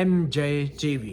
MJTV।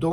2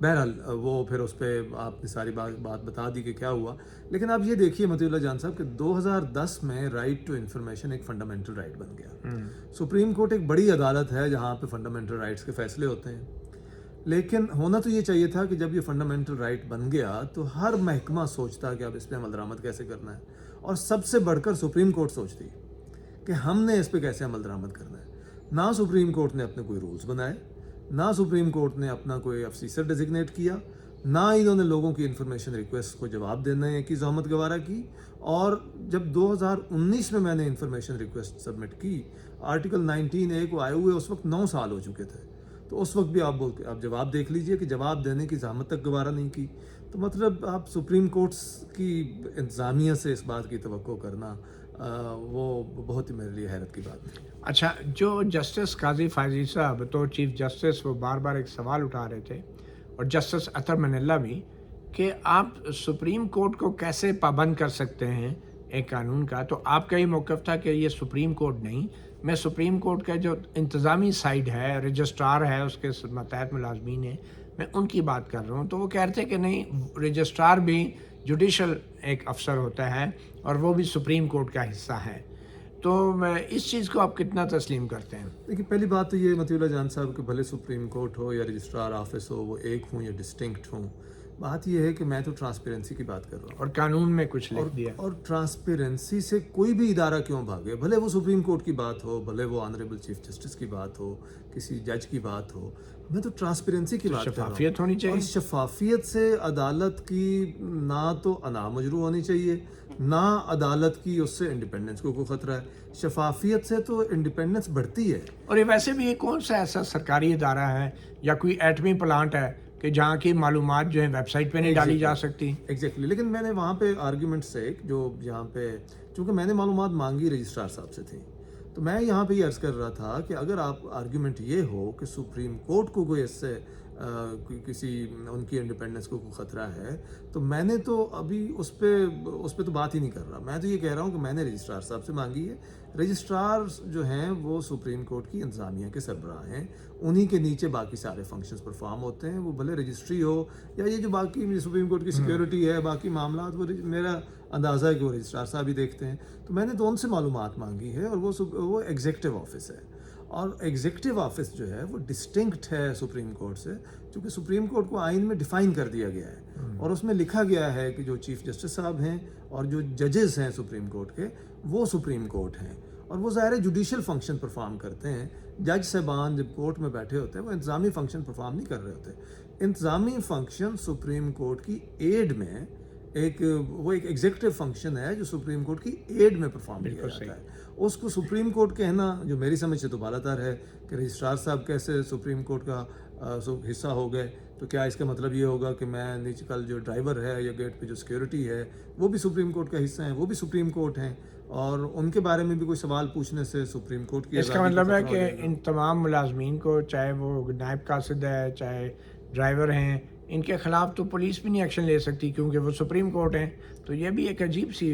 بہرحال وہ پھر اس پہ آپ نے ساری بات بتا دی کہ کیا ہوا. لیکن آپ یہ دیکھیے مطیع اللہ جان صاحب کہ 2010 میں رائٹ ٹو انفارمیشن ایک فنڈامنٹل رائٹ بن گیا. سپریم کورٹ ایک بڑی عدالت ہے جہاں پہ فنڈامنٹل رائٹس کے فیصلے ہوتے ہیں. لیکن ہونا تو یہ چاہیے تھا کہ جب یہ فنڈامنٹل رائٹ بن گیا تو ہر محکمہ سوچتا کہ اب اس پہ عمل درآمد کیسے کرنا ہے, اور سب سے بڑھ کر سپریم کورٹ سوچتی کہ ہم نے اس پہ کیسے عمل درآمد کرنا ہے. نہ سپریم کورٹ نے اپنے کوئی رولز بنائے, نہ سپریم کورٹ نے اپنا کوئی افسر ڈیزگنیٹ کیا, نہ انہوں نے لوگوں کی انفارمیشن ریکویسٹ کو جواب دینے کی زحمت گوارا کی. اور جب 2019 میں میں نے انفارمیشن ریکویسٹ سبمٹ کی, آرٹیکل 19A کو آئے ہوئے اس وقت 9 سال ہو چکے تھے, تو اس وقت بھی آپ جواب دیکھ لیجئے کہ جواب دینے کی زحمت تک گوارا نہیں کی. تو مطلب آپ سپریم کورٹس کی انتظامیہ سے اس بات کی توقع کرنا وہ بہت ہی میرے لیے حیرت کی بات ہے. اچھا, جو جسٹس قاضی فائزی صاحب بطور چیف جسٹس وہ بار بار ایک سوال اٹھا رہے تھے, اور جسٹس اطہر منلہ بھی, کہ آپ سپریم کورٹ کو کیسے پابند کر سکتے ہیں ایک قانون کا. تو آپ کا یہ موقف تھا کہ یہ سپریم کورٹ نہیں, میں سپریم کورٹ کا جو انتظامی سائڈ ہے, رجسٹرار ہے, اس کے ماتحت ملازمین ہیں, میں ان کی بات کر رہا ہوں. تو وہ کہہ رہے تھے کہ نہیں, رجسٹرار بھی جوڈیشل ایک افسر ہوتا ہے اور وہ بھی سپریم کورٹ کا حصہ ہے. تو اس چیز کو آپ کتنا تسلیم کرتے ہیں؟ دیکھیے, پہلی بات تو یہ مطیع اللہ جان صاحب کہ بھلے سپریم کورٹ ہو یا رجسٹرار آفس ہو, وہ ایک ہوں یا ڈسٹنکٹ ہوں, بات یہ ہے کہ میں تو ٹرانسپیرنسی کی بات کر رہا ہوں, اور قانون میں کچھ لکھ دیا. اور ٹرانسپیرنسی سے کوئی بھی ادارہ کیوں بھاگے, بھلے وہ سپریم کورٹ کی بات ہو, بھلے وہ آنریبل چیف جسٹس کی بات ہو, کسی جج کی بات ہو, میں تو ٹرانسپیرنسی کی بات کر رہا ہوں. شفافیت ہونی چاہیے. اور شفافیت سے عدالت کی نہ تو انا مجروح ہونی چاہیے, نہ عدالت کی اس سے انڈیپینڈنس کو کوئی خطرہ ہے. شفافیت سے تو انڈیپینڈنس بڑھتی ہے. اور یہ ویسے بھی یہ کون سا ایسا سرکاری ادارہ ہے یا کوئی ایٹمی پلانٹ ہے کہ جہاں کی معلومات جو ہیں ویب سائٹ پہ نہیں ڈالی جا سکتی؟ ایگزیکٹلی. لیکن میں نے وہاں پہ آرگیومنٹ سے جو یہاں پہ, چونکہ میں نے معلومات مانگی رجسٹرار صاحب سے تھی, تو میں یہاں پہ یہ عرض کر رہا تھا کہ اگر آپ آرگیومنٹ یہ ہو کہ سپریم کورٹ کو کوئی اس سے کسی ان کی انڈیپینڈنس کو کوئی خطرہ ہے, تو میں نے تو ابھی اس پہ تو بات ہی نہیں کر رہا. میں تو یہ کہہ رہا ہوں کہ میں نے رجسٹرار صاحب سے مانگی ہے. رجسٹرار جو ہیں وہ سپریم کورٹ کی انتظامیہ کے سربراہ ہیں, انہی کے نیچے باقی سارے فنکشنز پرفارم ہوتے ہیں. وہ بھلے رجسٹری ہو یا یہ جو باقی سپریم کورٹ کی سیکیورٹی ہے, باقی معاملات, وہ میرا اندازہ ہے کہ وہ رجسٹرار صاحب ہی دیکھتے ہیں. تو میں نے تو ان سے معلومات مانگی ہے, اور وہ ایگزیکٹو آفس ہے, اور ایگزیکٹو آفس جو ہے وہ ڈسٹنکٹ ہے سپریم کورٹ سے, چونکہ سپریم کورٹ کو آئین میں ڈیفائن کر دیا گیا ہے, اور اس میں لکھا گیا ہے کہ جو چیف جسٹس صاحب ہیں اور جو ججز ہیں سپریم کورٹ کے, وہ سپریم کورٹ ہیں, اور وہ ظاہر جوڈیشل فنکشن پرفارم کرتے ہیں. جج صاحبان جب کورٹ میں بیٹھے ہوتے ہیں وہ انتظامی فنکشن پرفارم نہیں کر رہے ہوتے. انتظامی فنکشن سپریم کورٹ کی ایڈ میں ایک ایگزیکٹو فنکشن ہے جو سپریم کورٹ کی ایڈ میں پرفارم کیا جاتا ہے. اس کو سپریم کورٹ کہنا جو میری سمجھ سے تو بالا تر ہے کہ رجسٹرار صاحب کیسے سپریم کورٹ کا حصہ ہو گئے, تو کیا اس کا مطلب یہ ہوگا کہ میں نیچے کل جو ڈرائیور ہے یا گیٹ پہ جو سیکیورٹی ہے وہ بھی سپریم کورٹ کا حصہ ہیں, وہ بھی سپریم کورٹ ہیں, اور ان کے بارے میں بھی کوئی سوال پوچھنے سے سپریم کورٹ کی اس کا مطلب ہے کہ ان تمام ملازمین کو, چاہے وہ نائب قاصد ہے چاہے ڈرائیور ہیں, ان کے خلاف تو پولیس بھی نہیں ایکشن لے سکتی کیونکہ وہ سپریم کورٹ ہیں. تو یہ بھی ایک عجیب سی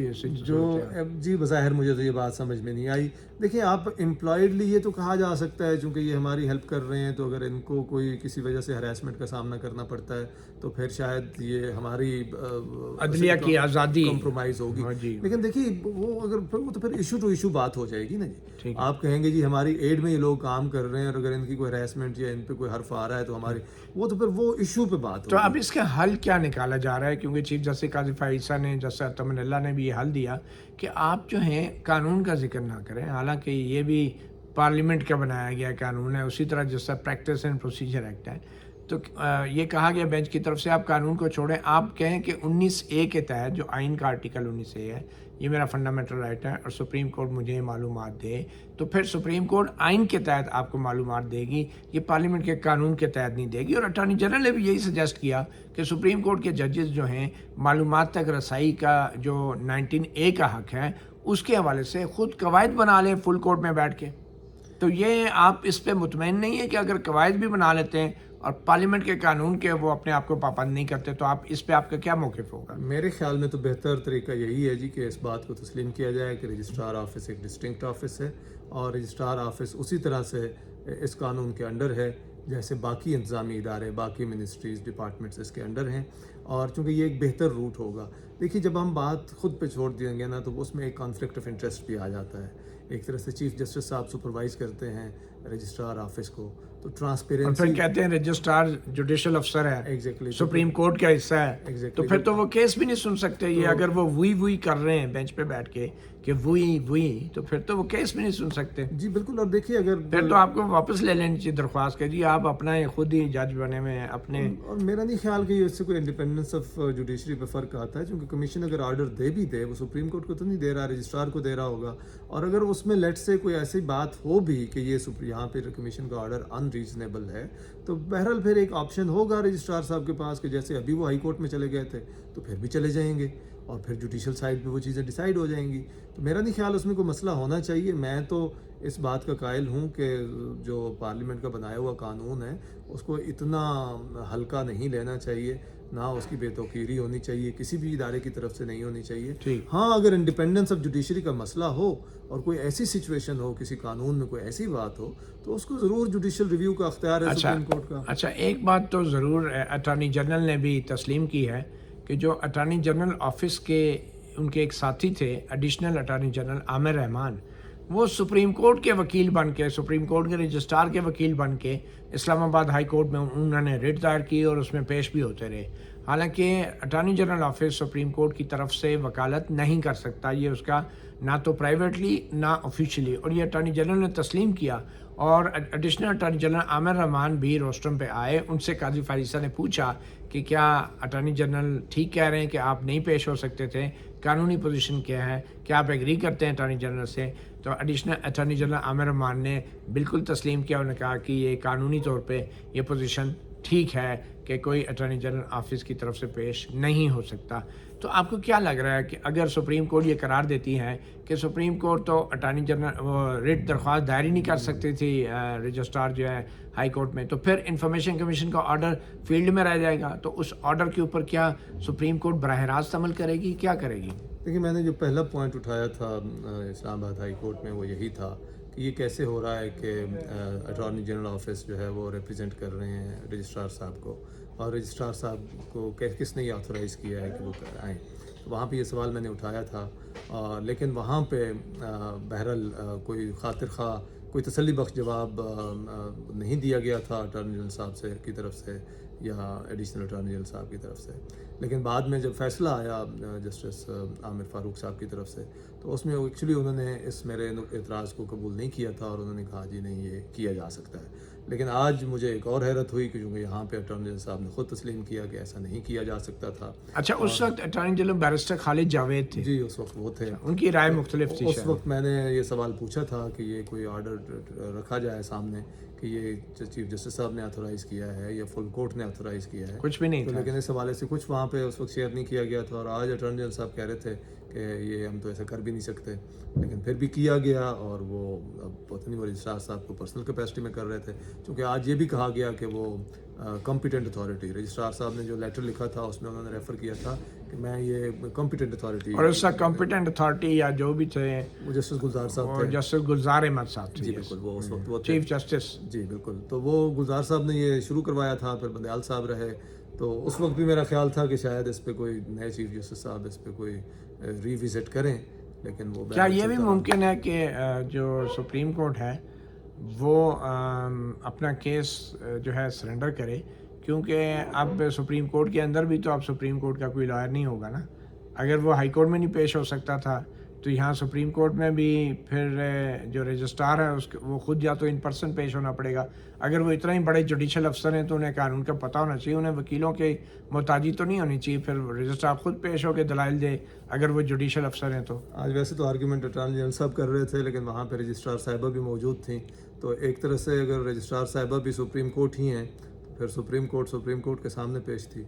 جی بظاہر مجھے تو یہ بات سمجھ میں نہیں آئی. دیکھیں, آپ امپلائڈلی یہ تو کہا جا سکتا ہے چونکہ یہ ہماری ہیلپ کر رہے ہیں, تو اگر ان کو کوئی کسی وجہ سے ہراسمنٹ کا سامنا کرنا پڑتا ہے تو پھر شاید یہ ہماری عدلیہ کی آزادی کمپرومائز ہوگی. لیکن دیکھیے, وہ اگر وہ تو پھر ایشو ٹو ایشو بات ہو جائے گی نا جی. آپ کہیں گے جی ہماری ایڈ میں یہ لوگ کام کر رہے ہیں, اور اگر ان کی کوئی ہراسمنٹ یا ان پہ کوئی حرف آ رہا ہے تو ہماری وہ تو پھر وہ ایشو پہ بات ہوگی. تو اب اس کا حل کیا نکالا جا رہا ہے؟ کیونکہ چیف جسٹس قاضی فائزہ نے, جسٹس اطہر منلہ نے بھی یہ حل دیا کہ آپ جو ہیں قانون کا ذکر نہ کریں, حالانکہ یہ بھی پارلیمنٹ کا بنایا گیا قانون ہے, اسی طرح جس طرح پریکٹس اینڈ پروسیجر ایکٹ ہے. تو یہ کہا گیا بینچ کی طرف سے آپ قانون کو چھوڑیں, آپ کہیں کہ 19A کے تحت جو آئین کا آرٹیکل 19A ہے یہ میرا فنڈامنٹل رائٹ ہے اور سپریم کورٹ مجھے یہ معلومات دے, تو پھر سپریم کورٹ آئین کے تحت آپ کو معلومات دے گی, یہ پارلیمنٹ کے قانون کے تحت نہیں دے گی. اور اٹارنی جنرل نے بھی یہی سجیسٹ کیا کہ سپریم کورٹ کے ججز جو ہیں معلومات تک رسائی کا جو 19A کا حق ہے اس کے حوالے سے خود قواعد بنا لیں فل کورٹ میں بیٹھ کے. تو یہ آپ اس پہ مطمئن نہیں ہے کہ اگر قواعد بھی بنا لیتے ہیں اور پارلیمنٹ کے قانون کے وہ اپنے آپ کو پابند نہیں کرتے, تو آپ اس پہ آپ کا کیا موقف ہوگا؟ میرے خیال میں تو بہتر طریقہ یہی ہے جی کہ اس بات کو تسلیم کیا جائے کہ رجسٹرار آفس ایک ڈسٹنکٹ آفس ہے, اور رجسٹرار آفس اسی طرح سے اس قانون کے انڈر ہے جیسے باقی انتظامی ادارے، باقی منسٹریز، ڈپارٹمنٹس اس کے انڈر ہیں، اور چونکہ یہ ایک بہتر روٹ ہوگا. دیکھیے جب ہم بات خود پہ چھوڑ دیں گے نا تو اس میں ایک کانفلکٹ آف انٹرسٹ بھی آ جاتا ہے. ایک طرح سے چیف جسٹس صاحب سپروائز کرتے ہیں رجسٹرار آفس کو، تو اور ٹرانسپیرنسی. پھر کہتے ہیں رجسٹرار جوڈیشل افسر ہے، ایگزیکٹلی سپریم کورٹ کا حصہ ہے، تو پھر تو وہ کیس بھی نہیں سن سکتے. یہ اگر وہ وہی کر رہے ہیں بینچ پہ بیٹھ کے کہ وہی تو پھر تو وہ کیس بھی نہیں سن سکتے. جی بالکل. اور دیکھیے اگر پھر تو آپ کو واپس لے لینی چاہیے درخواست کہ جی آپ اپنا خود ہی جج بنے ہوئے ہیں اپنے. اور میرا نہیں خیال کہ اس سے کوئی انڈیپینڈنس آف جوڈیشری پہ فرق آتا ہے، کیونکہ کمیشن اگر آرڈر دے بھی دے وہ سپریم کورٹ کو تو نہیں دے رہا، رجسٹرار کو دے رہا ہوگا. اور اگر اس میں لیٹ سے کوئی ایسی بات ہو بھی کہ یہ یہاں پہ کمیشن کا آرڈر ان ریزنیبل ہے، تو بہرحال پھر ایک آپشن ہوگا رجسٹرار صاحب کے پاس کہ جیسے ابھی وہ ہائی کورٹ میں چلے گئے تھے تو پھر بھی چلے جائیں گے اور پھر جوڈیشل سائڈ پہ وہ چیزیں ڈیسائیڈ ہو جائیں گی. تو میرا نہیں خیال اس میں کوئی مسئلہ ہونا چاہیے. میں تو اس بات کا قائل ہوں کہ جو پارلیمنٹ کا بنایا ہوا قانون ہے اس کو اتنا ہلکا نہیں لینا چاہیے، نہ اس کی بے توقیری ہونی چاہیے، کسی بھی ادارے کی طرف سے نہیں ہونی چاہیے. ہاں اگر انڈیپینڈنس آف جوڈیشری کا مسئلہ ہو اور کوئی ایسی سچویشن ہو، کسی قانون میں کوئی ایسی بات ہو، تو اس کو ضرور جوڈیشل ریویو کا اختیار ہے سپریم کورٹ کا. اچھا ایک بات تو ضرور اٹارنی جنرل نے بھی تسلیم کی ہے کہ جو اٹارنی جنرل آفس کے ان کے ایک ساتھی تھے ایڈیشنل اٹارنی جنرل عامر رحمان، وہ سپریم کورٹ کے وکیل بن کے، سپریم کورٹ کے رجسٹرار کے وکیل بن کے اسلام آباد ہائی کورٹ میں انہوں نے ریٹ دائر کی اور اس میں پیش بھی ہوتے رہے. حالانکہ attorney general office supreme court کی طرف سے وکالت نہیں کر سکتا، یہ اس کا نہ تو پرائیویٹلی نہ آفیشلی، اور یہ اٹارنی جنرل نے تسلیم کیا. اور ایڈیشنل اٹارنی جنرل عامر رحمان بھی روسٹرم پہ آئے، ان سے قاضی فائزہ نے پوچھا کہ کیا اٹارنی جنرل ٹھیک کہہ رہے ہیں کہ آپ نہیں پیش ہو سکتے تھے، قانونی پوزیشن کیا ہے، کیا آپ ایگری کرتے ہیں اٹارنی جنرل سے؟ تو ایڈیشنل اٹارنی جنرل عامر رحمان نے بالکل تسلیم کیا، انہوں نے کہا کہ یہ قانونی طور پہ یہ پوزیشن ٹھیک ہے کہ کوئی اٹارنی جنرل آفس کی طرف سے پیش نہیں ہو سکتا. تو آپ کو کیا لگ رہا ہے کہ اگر سپریم کورٹ یہ قرار دیتی ہے کہ سپریم کورٹ تو اٹارنی جنرل ریٹ درخواست دائر ہی نہیں کر سکتی تھی رجسٹرار جو ہے ہائی کورٹ میں، تو پھر انفارمیشن کمیشن کا آرڈر فیلڈ میں رہ جائے گا، تو اس آرڈر کے اوپر کیا سپریم کورٹ براہ راست عمل کرے گی، کیا کرے گی؟ دیکھیے میں نے جو پہلا پوائنٹ اٹھایا تھا اسلام آباد ہائی کورٹ میں وہ یہی تھا کہ یہ کیسے ہو رہا ہے کہ اٹارنی جنرل آفس جو ہے وہ ریپرزینٹ کر رہے ہیں رجسٹرار صاحب کو، اور رجسٹرار صاحب کو کس نے یہ آتھورائز کیا ہے کہ وہ آئیں. تو وہاں پہ یہ سوال میں نے اٹھایا تھا، لیکن وہاں پہ بہرحال کوئی خاطر خواہ کوئی تسلی بخش جواب نہیں دیا گیا تھا اٹارنی جنرل صاحب سے کی طرف سے یا ایڈیشنل اٹارنی جنرل صاحب کی طرف سے. لیکن بعد میں جب فیصلہ آیا جسٹس عامر فاروق صاحب کی طرف سے تو اس میں ایکچولی انہوں نے اس میرے اعتراض کو قبول نہیں کیا تھا، اور انہوں نے کہا جی نہیں یہ کیا جا سکتا ہے. لیکن آج مجھے ایک اور حیرت ہوئی کہ چونکہ یہاں پہ اٹارنی جنرل صاحب نے خود تسلیم کیا کہ ایسا نہیں کیا جا سکتا تھا. اچھا اس وقت اٹارنی جنرل بیرسٹر خالد جاوید تھے؟ جی اس وقت وہ تھے، ان کی رائے مختلف تھی. اس وقت میں نے یہ سوال پوچھا تھا کہ یہ کوئی آرڈر رکھا جائے سامنے کہ یہ چیف جسٹس صاحب نے آتھورائز کیا ہے یا فل کورٹ نے آتھورائز کیا ہے، کچھ بھی نہیں تو تھا. لیکن اس حوالے سے کچھ وہاں پہ اس وقت شیئر نہیں کیا گیا تھا. اور آج اٹارنی جنرل صاحب کہہ رہے تھے کہ یہ ہم تو ایسا کر بھی نہیں سکتے، لیکن پھر بھی کیا گیا. اور وہ اب پتہ نہیں وہ رجسٹرار صاحب کو پرسنل کیپیسٹی میں کر رہے تھے، کیونکہ آج یہ بھی کہا گیا کہ وہ کمپیٹنٹ اتھارٹی، رجسٹرار صاحب نے جو لیٹر لکھا تھا اس میں انہوں نے ریفر کیا تھا کہ میں یہ کمپیٹنٹ اتھارٹی، اور اس کا کمپیٹنٹ اتھارٹی یا جو بھی تھے وہ جسٹس گلزار صاحب تھے. جسٹس گلزار احمد صاحب تھے. جی بالکل وہ اس وقت وہ چیف جسٹس. جی بالکل. تو وہ گلزار صاحب نے یہ شروع کروایا تھا، پھر بندیال صاحب رہے. تو اس وقت بھی میرا خیال تھا کہ شاید اس پہ کوئی نئے چیف جسٹس صاحب اس پہ کوئی ری وزٹ کریں، لیکن وہ کیا یہ بھی ممکن ہے کہ جو سپریم کورٹ ہے وہ اپنا کیس جو ہے سرنڈر کرے، کیونکہ اب سپریم کورٹ کے اندر بھی تو اب سپریم کورٹ کا کوئی لائر نہیں ہوگا نا. اگر وہ ہائی کورٹ میں نہیں پیش ہو سکتا تھا تو یہاں سپریم کورٹ میں بھی پھر جو رجسٹرار ہے وہ خود یا تو ان پرسن پیش ہونا پڑے گا. اگر وہ اتنا ہی بڑے جوڈیشل افسر ہیں تو انہیں قانون کا پتہ ہونا چاہیے، انہیں وکیلوں کے محتاجی تو نہیں ہونی چاہیے. پھر رجسٹرار خود پیش ہو کے دلائل دے اگر وہ جوڈیشل افسر ہیں. تو آج ویسے تو آرگیومنٹ اٹارنی جنرل صاحب کر رہے تھے، لیکن وہاں پہ رجسٹرار صاحبہ بھی موجود تھیں. تو ایک طرح سے اگر رجسٹرار صاحبہ بھی سپریم کورٹ ہی ہیں تو پھر سپریم کورٹ کے سامنے پیش تھی.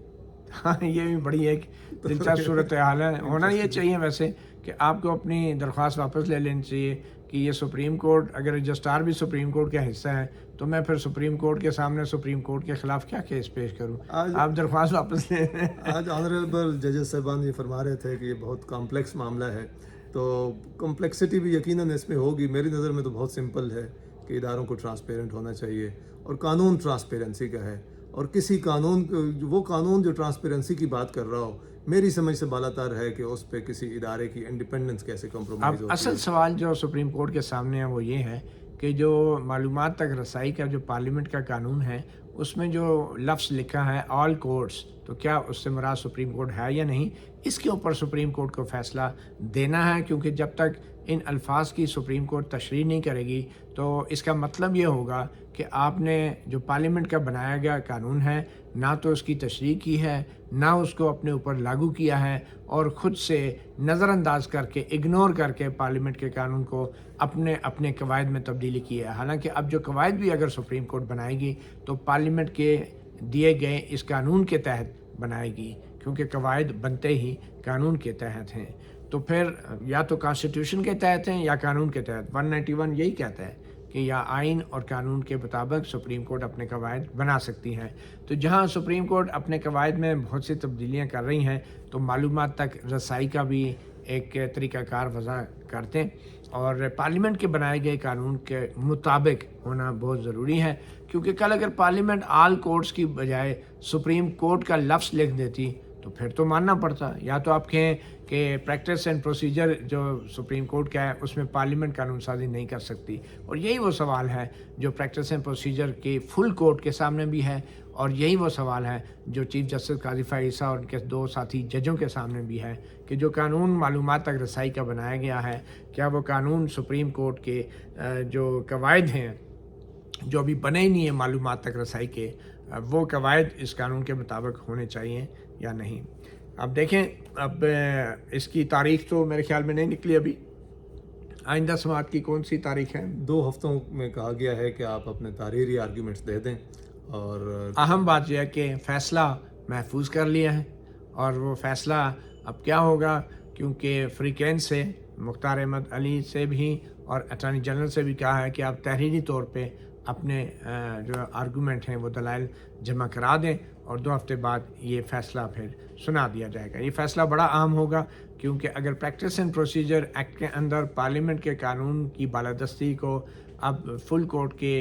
ہاں یہ بھی بڑی ایک دلچسپ صورتحال ہے. ہونا یہ چاہیے ویسے کہ آپ کو اپنی درخواست واپس لے لینی چاہیے کہ یہ سپریم کورٹ، اگر رجسٹرار بھی سپریم کورٹ کا حصہ ہے تو میں پھر سپریم کورٹ کے سامنے سپریم کورٹ کے خلاف کیا کیس پیش کروں. آپ درخواست واپس لیں. آج آنریبل ججز صاحبان یہ فرما رہے تھے کہ یہ بہت کمپلیکس معاملہ ہے، تو کمپلیکسٹی بھی یقیناً اس میں ہوگی. میری نظر میں تو بہت سمپل ہے کہ اداروں کو ٹرانسپیرنٹ ہونا چاہیے اور قانون ٹرانسپیرنسی کا ہے، اور کسی قانون وہ قانون جو ٹرانسپیرنسی کی بات کر رہا ہو میری سمجھ سے بالا تر ہے کہ اس پہ کسی ادارے کی انڈیپینڈنس کیسے اب کمپرومائز ہوتی اصل ہے۔ سوال جو سپریم کورٹ کے سامنے ہے وہ یہ ہے کہ جو معلومات تک رسائی کا جو پارلیمنٹ کا قانون ہے اس میں جو لفظ لکھا ہے آل کورٹس، تو کیا اس سے مراد سپریم کورٹ ہے یا نہیں، اس کے اوپر سپریم کورٹ کو فیصلہ دینا ہے، کیونکہ جب تک ان الفاظ کی سپریم کورٹ تشریح نہیں کرے گی تو اس کا مطلب یہ ہوگا کہ آپ نے جو پارلیمنٹ کا بنایا گیا قانون ہے نہ تو اس کی تشریح کی ہے، نہ اس کو اپنے اوپر لاگو کیا ہے، اور خود سے نظر انداز کر کے اگنور کر کے پارلیمنٹ کے قانون کو اپنے قواعد میں تبدیلی کی ہے۔ حالانکہ اب جو قواعد بھی اگر سپریم کورٹ بنائے گی تو پارلیمنٹ کے دیے گئے اس قانون کے تحت بنائے گی، کیونکہ قواعد بنتے ہی قانون کے تحت ہیں، تو پھر یا تو کانسٹیٹیوشن کے تحت ہیں یا قانون کے تحت۔ 191 یہی کہتا ہے کہ یا آئین اور قانون کے مطابق سپریم کورٹ اپنے قواعد بنا سکتی ہے۔ تو جہاں سپریم کورٹ اپنے قواعد میں بہت سی تبدیلیاں کر رہی ہیں تو معلومات تک رسائی کا بھی ایک طریقہ کار وضع کرتے ہیں، اور پارلیمنٹ کے بنائے گئے قانون کے مطابق ہونا بہت ضروری ہے، کیونکہ کل اگر پارلیمنٹ آل کورٹس کی بجائے سپریم کورٹ کا لفظ لکھ دیتی تو پھر تو ماننا پڑتا، یا تو آپ کہیں کہ پریکٹس اینڈ پروسیجر جو سپریم کورٹ کا ہے اس میں پارلیمنٹ قانون سازی نہیں کر سکتی، اور یہی وہ سوال ہے جو پریکٹس اینڈ پروسیجر کے فل کورٹ کے سامنے بھی ہے، اور یہی وہ سوال ہے جو چیف جسٹس قاضی فائز عیسیٰ اور ان کے 2 ساتھی ججوں کے سامنے بھی ہے کہ جو قانون معلومات تک رسائی کا بنایا گیا ہے کیا وہ قانون سپریم کورٹ کے جو قواعد ہیں جو ابھی بنے ہی نہیں ہیں معلومات تک رسائی کے، وہ قواعد اس قانون کے مطابق ہونے چاہیے یا نہیں۔ اب دیکھیں، اب اس کی تاریخ تو میرے خیال میں نہیں نکلی ابھی، آئندہ سماعت کی کون سی تاریخ ہے؟ 2 ہفتوں میں کہا گیا ہے کہ آپ اپنے تحریری آرگیومنٹس دے دیں، اور اہم بات یہ ہے کہ فیصلہ محفوظ کر لیا ہے، اور وہ فیصلہ اب کیا ہوگا، کیونکہ فریقین سے مختار احمد علی سے بھی اور اٹارنی جنرل سے بھی کہا ہے کہ آپ تحریری طور پہ اپنے جو آرگومنٹ ہیں وہ دلائل جمع کرا دیں، اور 2 ہفتے بعد یہ فیصلہ پھر سنا دیا جائے گا۔ یہ فیصلہ بڑا اہم ہوگا، کیونکہ اگر پریکٹس اینڈ پروسیجر ایکٹ کے اندر پارلیمنٹ کے قانون کی بالادستی کو اب فل کورٹ کے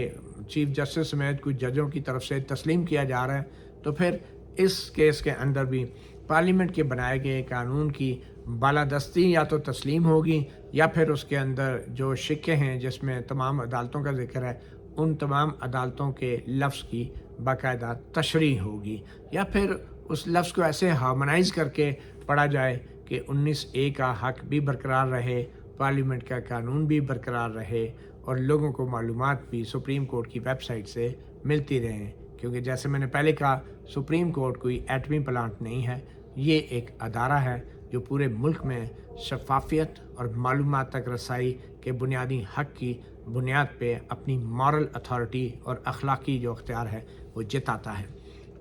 چیف جسٹس سمیت کچھ ججوں کی طرف سے تسلیم کیا جا رہا ہے، تو پھر اس کیس کے اندر بھی پارلیمنٹ کے بنائے گئے قانون کی بالادستی یا تو تسلیم ہوگی، یا پھر اس کے اندر جو شقیں ہیں جس میں تمام عدالتوں کا ذکر ہے ان تمام عدالتوں کے لفظ کی باقاعدہ تشریح ہوگی، یا پھر اس لفظ کو ایسے ہارمونائز کر کے پڑھا جائے کہ 19A کا حق بھی برقرار رہے، پارلیمنٹ کا قانون بھی برقرار رہے، اور لوگوں کو معلومات بھی سپریم کورٹ کی ویب سائٹ سے ملتی رہیں، کیونکہ جیسے میں نے پہلے کہا سپریم کورٹ کوئی ایٹمی پلانٹ نہیں ہے، یہ ایک ادارہ ہے جو پورے ملک میں شفافیت اور معلومات تک رسائی کے بنیادی حق کی بنیاد پہ اپنی مورل اتھارٹی اور اخلاقی جو اختیار ہے وہ جتاتا ہے۔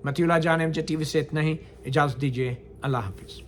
مطیع اللہ جان MJ TV سے اتنا ہی، اجازت دیجیے، اللہ حافظ۔